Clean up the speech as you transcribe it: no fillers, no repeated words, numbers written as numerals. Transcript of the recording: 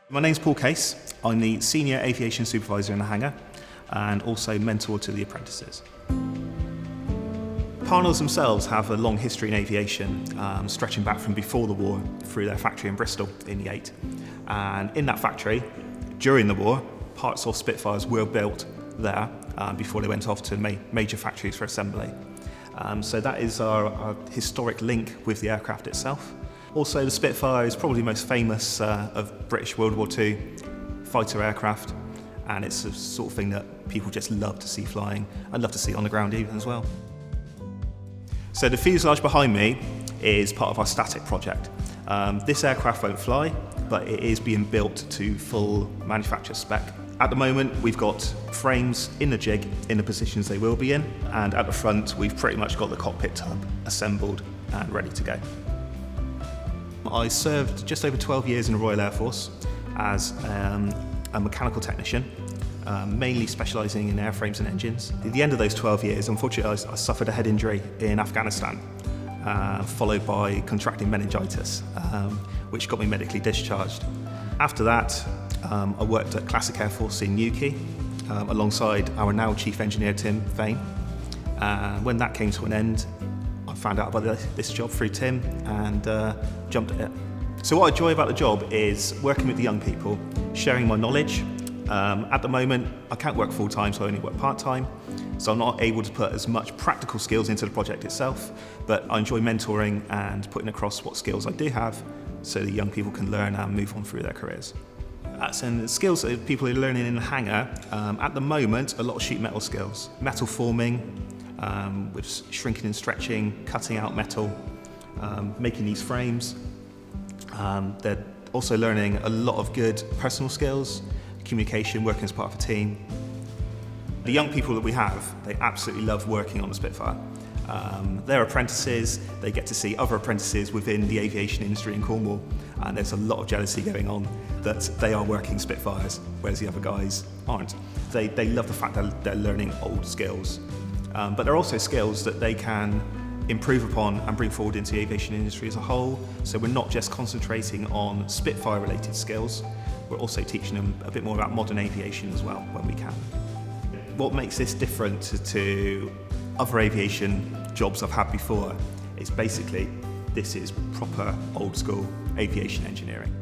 My name's Paul Case. I'm the Senior Aviation Supervisor in the hangar and also mentor to the apprentices. Parnalls themselves have a long history in aviation, stretching back from before the war through their factory in Bristol in the 80s. And in that factory, during the war, parts of Spitfires were built there before they went off to major factories for assembly. So that is our historic link with the aircraft itself. Also, the Spitfire is probably the most famous of British World War II fighter aircraft, and it's the sort of thing that people just love to see flying and love to see on the ground even as well. So the fuselage behind me is part of our static project. This aircraft won't fly, but it is being built to full manufacturer spec. At the moment, we've got frames in the jig in the positions they will be in, and at the front, we've pretty much got the cockpit tub assembled and ready to go. I served just over 12 years in the Royal Air Force as a mechanical technician, mainly specialising in airframes and engines. At the end of those 12 years, unfortunately, I suffered a head injury in Afghanistan, followed by contracting meningitis, which got me medically discharged. After that, I worked at Classic Air Force in Newquay, alongside our now Chief Engineer Tim Vane. When that came to an end, I found out about this job through Tim and jumped at it. So what I enjoy about the job is working with the young people, sharing my knowledge. At the moment, I can't work full-time, so I only work part-time, so I'm not able to put as much practical skills into the project itself, but I enjoy mentoring and putting across what skills I do have so that young people can learn and move on through their careers. And the skills that people are learning in the hangar, at the moment, a lot of sheet metal skills. Metal forming, with shrinking and stretching, cutting out metal, making these frames. They're also learning a lot of good personal skills, communication, working as part of a team. The young people that we have, they absolutely love working on the Spitfire. They're apprentices, they get to see other apprentices within the aviation industry in Cornwall, and there's a lot of jealousy going on that they are working Spitfires, whereas the other guys aren't. They love the fact that they're learning old skills, but they're also skills that they can improve upon and bring forward into the aviation industry as a whole. So we're not just concentrating on Spitfire related skills, we're also teaching them a bit more about modern aviation as well when we can. What makes this different to other aviation jobs I've had before is basically this is proper old school aviation engineering.